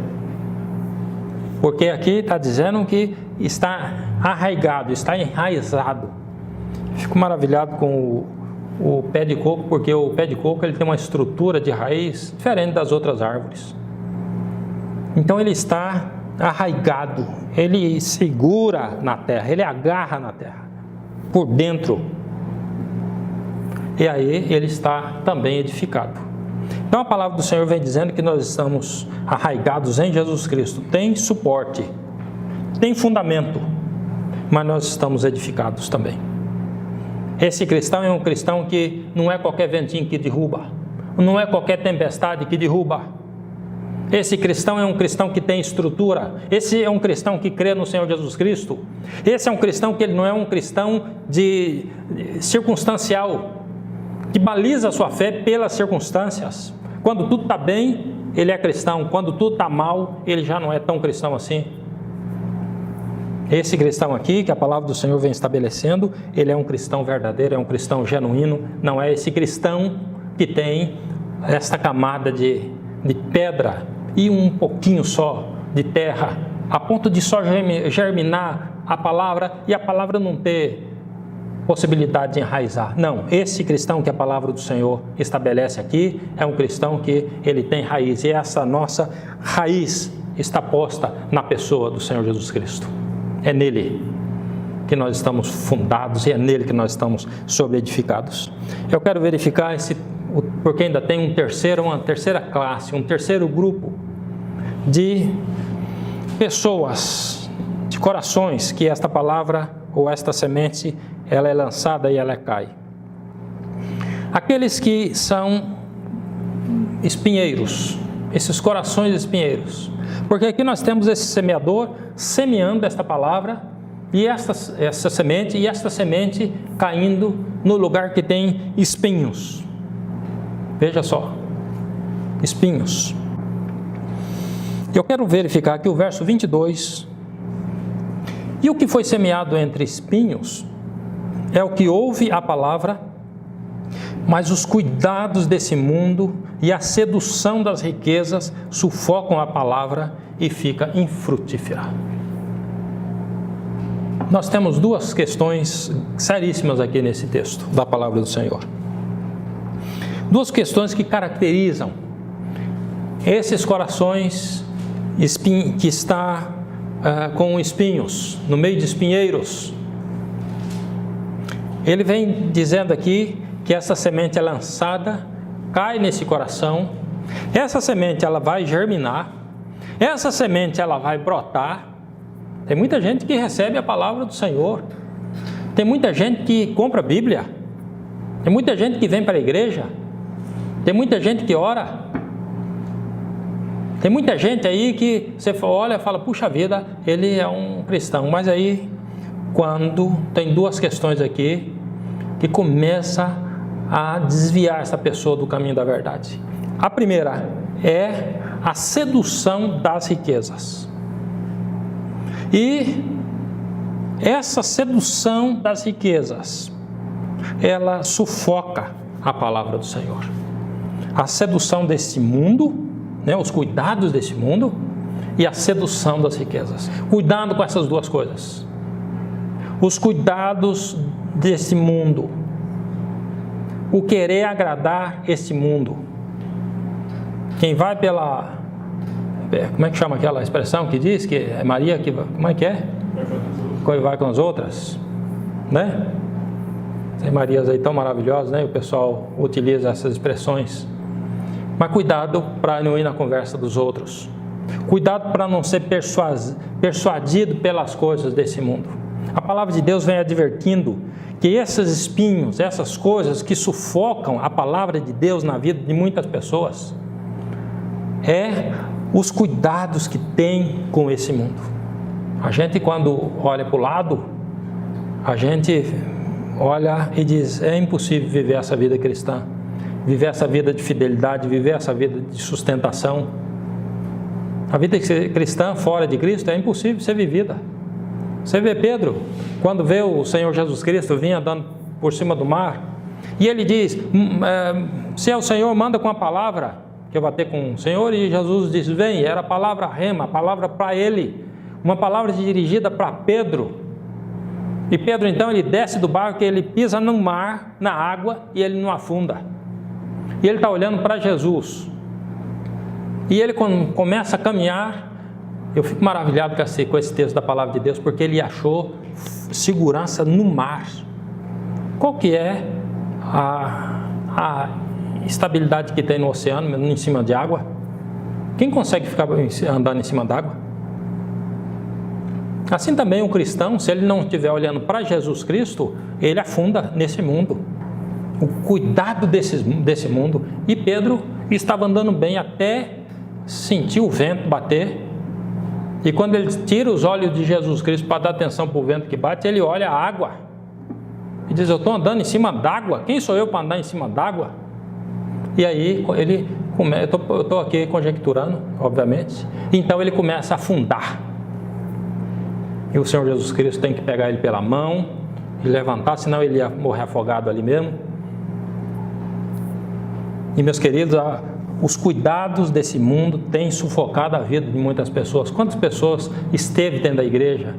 Porque aqui está dizendo que está arraigado, está enraizado. Fico maravilhado com o pé de coco, porque o pé de coco ele tem uma estrutura de raiz diferente das outras árvores. Então ele está arraigado, ele segura na terra, ele agarra na terra, por dentro. E aí ele está também edificado. Então a palavra do Senhor vem dizendo que nós estamos arraigados em Jesus Cristo. Tem suporte, tem fundamento, mas nós estamos edificados também. Esse cristão é um cristão que não é qualquer ventinho que derruba, não é qualquer tempestade que derruba. Esse cristão é um cristão que tem estrutura. Esse é um cristão que crê no Senhor Jesus Cristo. Esse é um cristão que ele não é um cristão de circunstancial, que baliza a sua fé pelas circunstâncias. Quando tudo está bem, ele é cristão. Quando tudo está mal, ele já não é tão cristão assim. Esse cristão aqui, que a palavra do Senhor vem estabelecendo, ele é um cristão verdadeiro, é um cristão genuíno. Não é esse cristão que tem esta camada de pedra e um pouquinho só de terra, a ponto de só germinar a palavra e a palavra não ter possibilidade de enraizar. Não, esse cristão que a palavra do Senhor estabelece aqui é um cristão que ele tem raiz, e essa nossa raiz está posta na pessoa do Senhor Jesus Cristo. É nele que nós estamos fundados e é nele que nós estamos sobre-edificados. Eu quero verificar porque ainda tem uma terceira classe, um terceiro grupo de pessoas, de corações, que esta palavra ou esta semente, ela é lançada e ela cai. Aqueles que são espinheiros, esses corações espinheiros. Porque aqui nós temos esse semeador semeando esta palavra e essa semente, e esta semente caindo no lugar que tem espinhos. Veja só, espinhos. Eu quero verificar aqui o verso 22. E o que foi semeado entre espinhos é o que ouve a palavra, mas os cuidados desse mundo e a sedução das riquezas sufocam a palavra e fica infrutífera. Nós temos duas questões seríssimas aqui nesse texto da palavra do Senhor. Duas questões que caracterizam esses corações que está com espinhos, no meio de espinheiros. Ele vem dizendo aqui que essa semente é lançada, cai nesse coração, essa semente ela vai germinar, essa semente ela vai brotar. Tem muita gente que recebe a palavra do Senhor, tem muita gente que compra a Bíblia, tem muita gente que vem para a igreja, tem muita gente que ora, Tem muita gente aí que você olha e fala, puxa vida, ele é um cristão. Mas aí, quando tem duas questões aqui que começa a desviar essa pessoa do caminho da verdade. A primeira é a sedução das riquezas. E essa sedução das riquezas, ela sufoca a palavra do Senhor. A sedução desse mundo, né, os cuidados desse mundo e a sedução das riquezas. Cuidado com essas duas coisas. Os cuidados desse mundo, o querer agradar esse mundo. Quem vai pela... Como é que chama aquela expressão que diz que é Maria que... Como é que é? Vai com as outras, né? Tem Marias aí tão maravilhosas, né? O pessoal utiliza essas expressões. Mas cuidado para não ir na conversa dos outros. Cuidado para não ser persuadido pelas coisas desse mundo. A palavra de Deus vem advertindo que esses espinhos, essas coisas que sufocam a palavra de Deus na vida de muitas pessoas, é os cuidados que tem com esse mundo. A gente, quando olha para o lado, a gente olha e diz, é impossível viver essa vida cristã, viver essa vida de fidelidade, viver essa vida de sustentação. A vida cristã fora de Cristo é impossível ser vivida. Você vê Pedro, quando vê o Senhor Jesus Cristo vir andando por cima do mar, e ele diz, se é o Senhor, manda com a palavra, que eu vou ter com o Senhor, e Jesus diz, vem, era a palavra rema, a palavra para ele, uma palavra dirigida para Pedro. E Pedro então ele desce do barco, ele pisa no mar, na água, e ele não afunda. E ele está olhando para Jesus. E ele começa a caminhar. Eu fico maravilhado com esse texto da palavra de Deus, porque ele achou segurança no mar. Qual que é a estabilidade que tem no oceano, em cima de água? Quem consegue ficar andando em cima d'água? Assim também o cristão, se ele não estiver olhando para Jesus Cristo, ele afunda nesse mundo. O cuidado desse mundo. E Pedro estava andando bem até sentir o vento bater. E quando ele tira os olhos de Jesus Cristo para dar atenção para o vento que bate, ele olha a água. E diz, eu estou andando em cima d'água. Quem sou eu para andar em cima d'água? E aí, eu estou aqui conjecturando, obviamente. Então ele começa a afundar. E o Senhor Jesus Cristo tem que pegar ele pela mão e levantar, senão ele ia morrer afogado ali mesmo. E meus queridos, os cuidados desse mundo têm sufocado a vida de muitas pessoas. Quantas pessoas esteve dentro da igreja,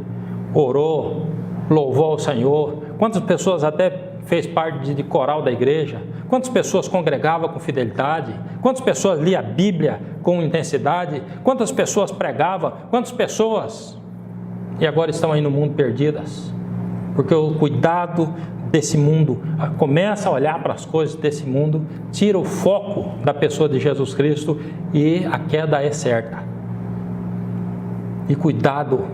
orou, louvou ao Senhor? Quantas pessoas até fez parte de coral da igreja? Quantas pessoas congregavam com fidelidade? Quantas pessoas lia a Bíblia com intensidade? Quantas pessoas pregavam? Quantas pessoas... E agora estão aí no mundo perdidas, porque o cuidado desse mundo começa a olhar para as coisas desse mundo, tira o foco da pessoa de Jesus Cristo e a queda é certa. E cuidado,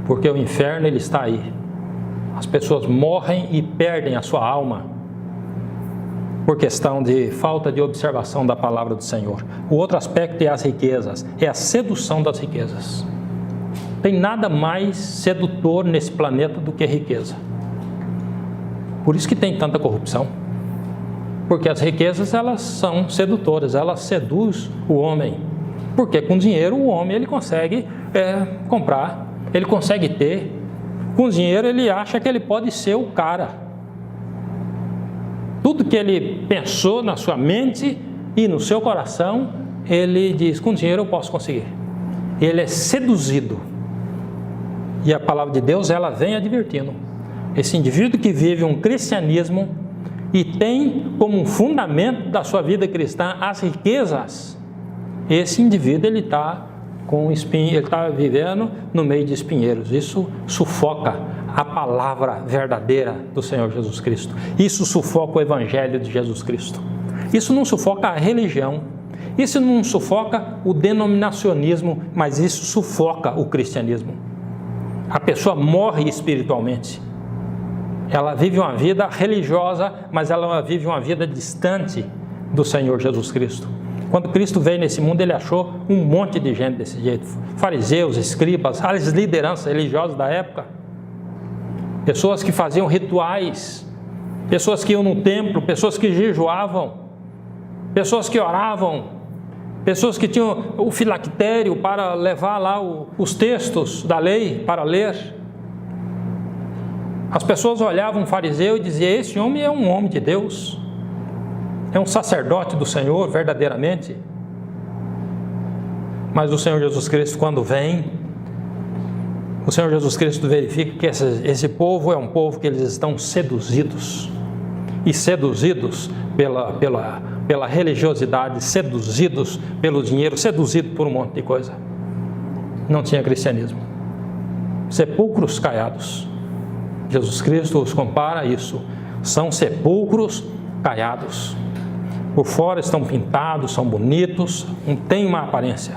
porque o inferno ele está aí. As pessoas morrem e perdem a sua alma por questão de falta de observação da palavra do Senhor. O outro aspecto é as riquezas, é a sedução das riquezas. Tem nada mais sedutor nesse planeta do que riqueza. Por isso que tem tanta corrupção. Porque as riquezas, elas são sedutoras, elas seduzem o homem. Porque com dinheiro o homem ele consegue comprar, ele consegue ter. Com dinheiro ele acha que ele pode ser o cara. Tudo que ele pensou na sua mente e no seu coração, ele diz, com dinheiro eu posso conseguir. Ele é seduzido. E a palavra de Deus, ela vem advertindo. Esse indivíduo que vive um cristianismo e tem como um fundamento da sua vida cristã as riquezas, esse indivíduo ele está com espinho, ele está vivendo no meio de espinheiros. Isso sufoca a palavra verdadeira do Senhor Jesus Cristo. Isso sufoca o evangelho de Jesus Cristo. Isso não sufoca a religião. Isso não sufoca o denominacionismo, mas isso sufoca o cristianismo. A pessoa morre espiritualmente. Ela vive uma vida religiosa, mas ela vive uma vida distante do Senhor Jesus Cristo. Quando Cristo veio nesse mundo, ele achou um monte de gente desse jeito. Fariseus, escribas, as lideranças religiosas da época. Pessoas que faziam rituais, pessoas que iam no templo, pessoas que jejuavam, pessoas que oravam, pessoas que tinham o filactério para levar lá os textos da lei para ler. As pessoas olhavam um fariseu e diziam: esse homem é um homem de Deus, é um sacerdote do Senhor verdadeiramente. Mas o Senhor Jesus Cristo, quando vem, o Senhor Jesus Cristo verifica que esse povo é um povo que eles estão seduzidos, e seduzidos pela religiosidade, seduzidos pelo dinheiro, seduzidos por um monte de coisa. Não tinha cristianismo. Sepulcros caiados. Jesus Cristo os compara a isso. São sepulcros caiados. Por fora estão pintados, são bonitos, têm uma aparência,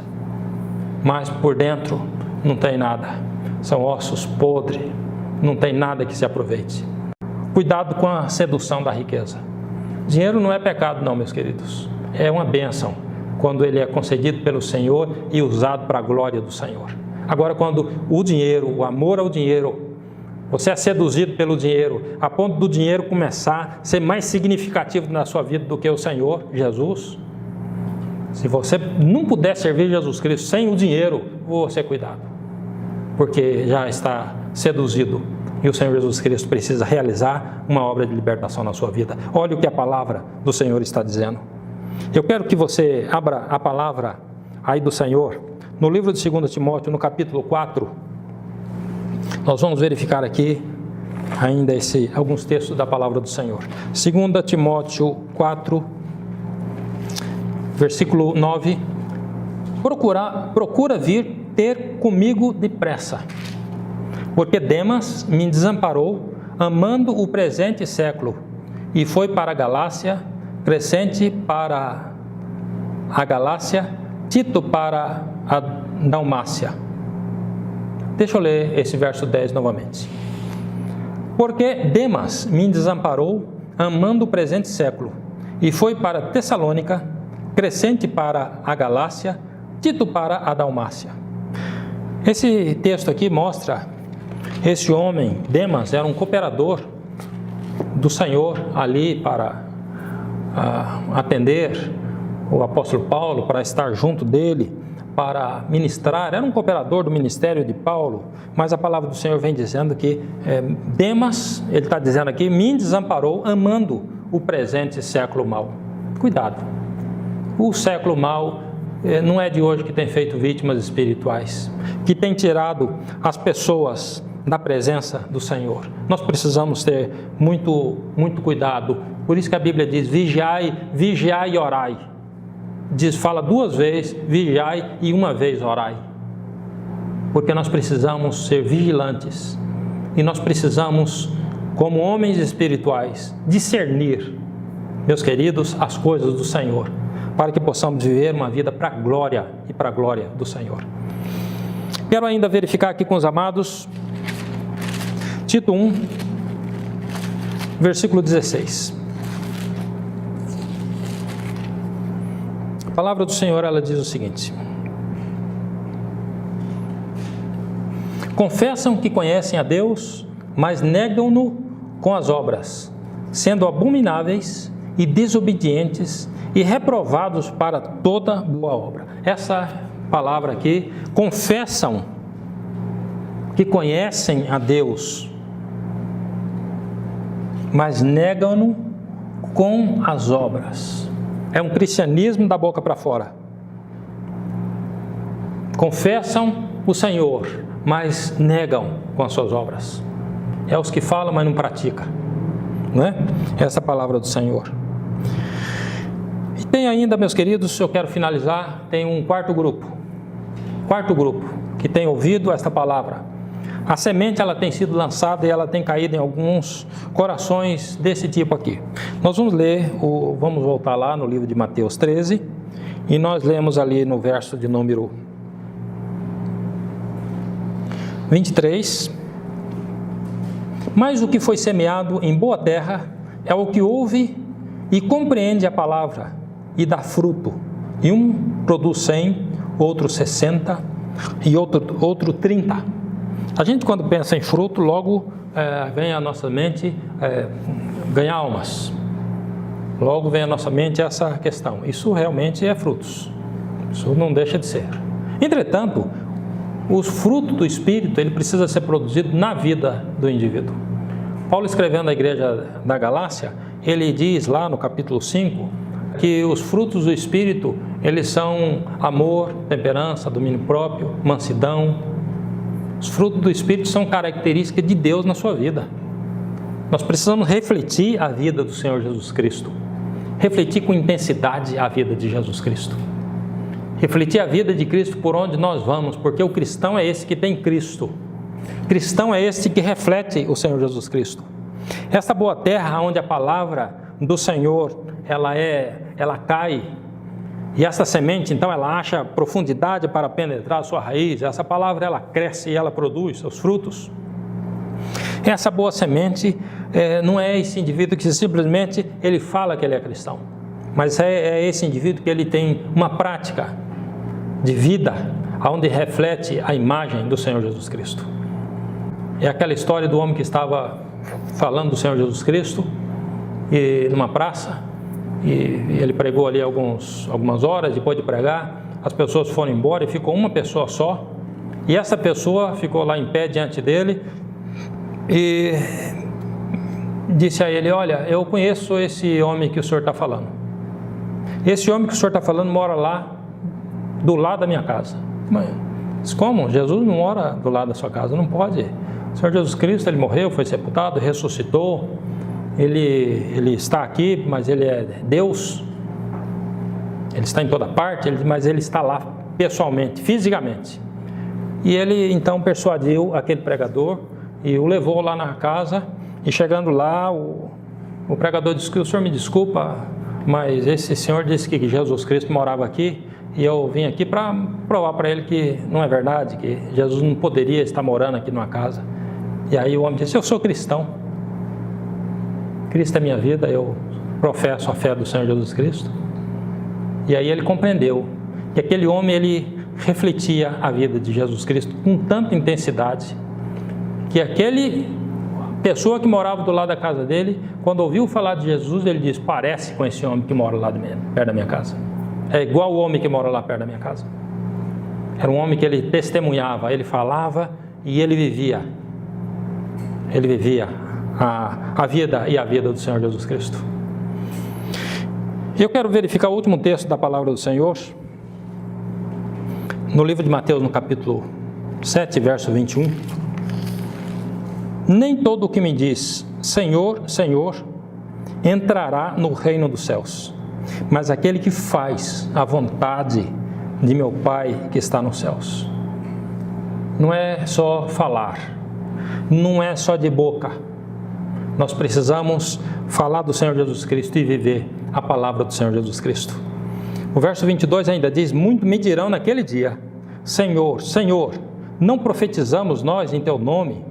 mas por dentro não tem nada. São ossos podres, não tem nada que se aproveite. Cuidado com a sedução da riqueza. Dinheiro não é pecado não, meus queridos. É uma bênção quando ele é concedido pelo Senhor e usado para a glória do Senhor. Agora, quando o dinheiro, o amor ao dinheiro, você é seduzido pelo dinheiro, a ponto do dinheiro começar a ser mais significativo na sua vida do que o Senhor Jesus. Se você não puder servir Jesus Cristo sem o dinheiro, você cuidado, porque já está seduzido e o Senhor Jesus Cristo precisa realizar uma obra de libertação na sua vida. Olha o que a palavra do Senhor está dizendo. Eu quero que você abra a palavra aí do Senhor, no livro de 2 Timóteo, no capítulo 4, nós vamos verificar aqui ainda alguns textos da palavra do Senhor. 2 Timóteo 4, versículo 9. Procura vir ter comigo depressa, porque Demas me desamparou, amando o presente século, e foi para a Galácia, Crescente para a Galácia, Tito para a Dalmácia. Deixa eu ler esse verso 10 novamente. Porque Demas me desamparou, amando o presente século, e foi para Tessalônica, Crescente para a Galácia, Tito para a Dalmácia. Esse texto aqui mostra esse homem, Demas, era um cooperador do Senhor ali para atender o apóstolo Paulo, para estar junto dele, para ministrar. Era um cooperador do ministério de Paulo, mas a palavra do Senhor vem dizendo que Demas, ele está dizendo aqui, me desamparou, amando o presente século mau. Cuidado, o século mau não é de hoje que tem feito vítimas espirituais, que tem tirado as pessoas da presença do Senhor. Nós precisamos ter muito cuidado. Por isso que a Bíblia diz: vigiai e orai. Fala 2 vezes, vigiai, e 1 vez orai. Porque nós precisamos ser vigilantes. E nós precisamos, como homens espirituais, discernir, meus queridos, as coisas do Senhor, para que possamos viver uma vida para a glória e para a glória do Senhor. Quero ainda verificar aqui com os amados, Tito 1, versículo 16. A palavra do Senhor, ela diz o seguinte: confessam que conhecem a Deus, mas negam-no com as obras, sendo abomináveis e desobedientes e reprovados para toda boa obra. Essa palavra aqui, confessam que conhecem a Deus, mas negam-no com as obras. É um cristianismo da boca para fora. Confessam o Senhor, mas negam com as suas obras. É os que falam, mas não praticam, não é? Essa é a palavra do Senhor. E tem ainda, meus queridos, eu quero finalizar, tem um quarto grupo que tem ouvido esta palavra. A semente, ela tem sido lançada e ela tem caído em alguns corações desse tipo aqui. Nós vamos ler, vamos voltar lá no livro de Mateus 13, e nós lemos ali no verso de número 23. Mas o que foi semeado em boa terra é o que ouve e compreende a palavra e dá fruto, E um produz 100, outro 60 e outro 30. A gente, quando pensa em fruto, logo vem à nossa mente ganhar almas. Logo vem à nossa mente essa questão. Isso realmente é frutos. Isso não deixa de ser. Entretanto, os frutos do Espírito, ele precisa ser produzido na vida do indivíduo. Paulo, escrevendo à igreja da Galácia, ele diz lá no capítulo 5, que os frutos do Espírito, eles são amor, temperança, domínio próprio, mansidão. Os frutos do Espírito são características de Deus na sua vida. Nós precisamos refletir a vida do Senhor Jesus Cristo. Refletir com intensidade a vida de Jesus Cristo. Refletir a vida de Cristo por onde nós vamos, porque o cristão é esse que tem Cristo. Cristão é esse que reflete o Senhor Jesus Cristo. Esta boa terra onde a palavra do Senhor, ela cai, e essa semente, então, ela acha profundidade para penetrar a sua raiz. Essa palavra, ela cresce e ela produz seus frutos. Essa boa semente não é esse indivíduo que simplesmente ele fala que ele é cristão, mas é esse indivíduo que ele tem uma prática de vida, onde reflete a imagem do Senhor Jesus Cristo. É aquela história do homem que estava falando do Senhor Jesus Cristo e numa praça, e ele pregou ali algumas horas. Depois de pregar, as pessoas foram embora e ficou uma pessoa só, e essa pessoa ficou lá em pé diante dele e disse a ele: olha, eu conheço esse homem que o senhor está falando. Esse homem que o senhor está falando mora lá do lado da minha casa. Mas como? Jesus não mora do lado da sua casa, não pode. O Senhor Jesus Cristo, ele morreu, foi sepultado, ressuscitou, ele está aqui, mas ele é Deus, ele está em toda parte, mas ele está lá pessoalmente, fisicamente. E ele então persuadiu aquele pregador e o levou lá na casa, e chegando lá, o pregador disse que: o senhor me desculpa, mas esse senhor disse que Jesus Cristo morava aqui, e eu vim aqui para provar para ele que não é verdade, que Jesus não poderia estar morando aqui numa casa. E aí o homem disse: eu sou cristão, Cristo é minha vida, eu professo a fé do Senhor Jesus Cristo. E aí ele compreendeu que aquele homem, ele refletia a vida de Jesus Cristo com tanta intensidade, que aquele pessoa que morava do lado da casa dele, quando ouviu falar de Jesus, ele disse: parece com esse homem que mora lá perto da minha casa. É igual o homem que mora lá perto da minha casa. Era um homem que ele testemunhava, ele falava e ele vivia. Ele vivia a vida e a vida do Senhor Jesus Cristo. Eu quero verificar o último texto da palavra do Senhor, no livro de Mateus, no capítulo 7, verso 21. Nem todo o que me diz Senhor, Senhor, entrará no reino dos céus, mas aquele que faz a vontade de meu Pai que está nos céus. Não é só falar, não é só de boca. Nós precisamos falar do Senhor Jesus Cristo e viver a palavra do Senhor Jesus Cristo. O verso 22 ainda diz: muito me dirão naquele dia: Senhor, Senhor, não profetizamos nós em teu nome?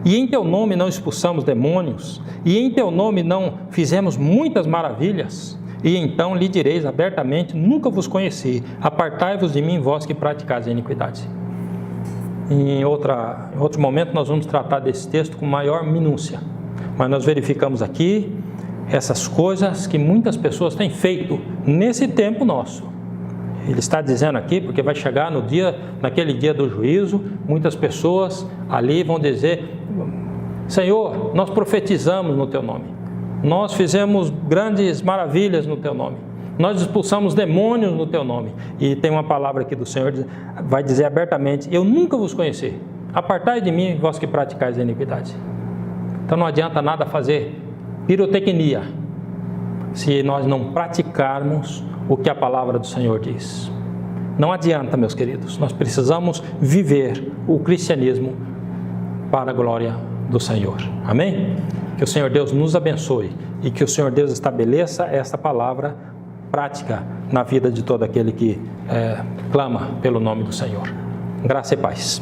E em teu nome não expulsamos demônios? E em teu nome não fizemos muitas maravilhas? E então lhe direis abertamente: nunca vos conheci, apartai-vos de mim, vós que praticais a iniquidade. Em outro momento nós vamos tratar desse texto com maior minúcia, mas nós verificamos aqui essas coisas que muitas pessoas têm feito nesse tempo nosso. Ele está dizendo aqui, porque vai chegar naquele dia do juízo, muitas pessoas ali vão dizer: Senhor, nós profetizamos no teu nome, nós fizemos grandes maravilhas no teu nome, nós expulsamos demônios no teu nome. E tem uma palavra aqui do Senhor, vai dizer abertamente: eu nunca vos conheci, apartai de mim, vós que praticais a iniquidade. Então não adianta nada fazer pirotecnia se nós não praticarmos o que a palavra do Senhor diz. Não adianta, meus queridos, nós precisamos viver o cristianismo para a glória do Senhor. Amém? Que o Senhor Deus nos abençoe e que o Senhor Deus estabeleça esta palavra prática na vida de todo aquele que clama pelo nome do Senhor. Graça e paz.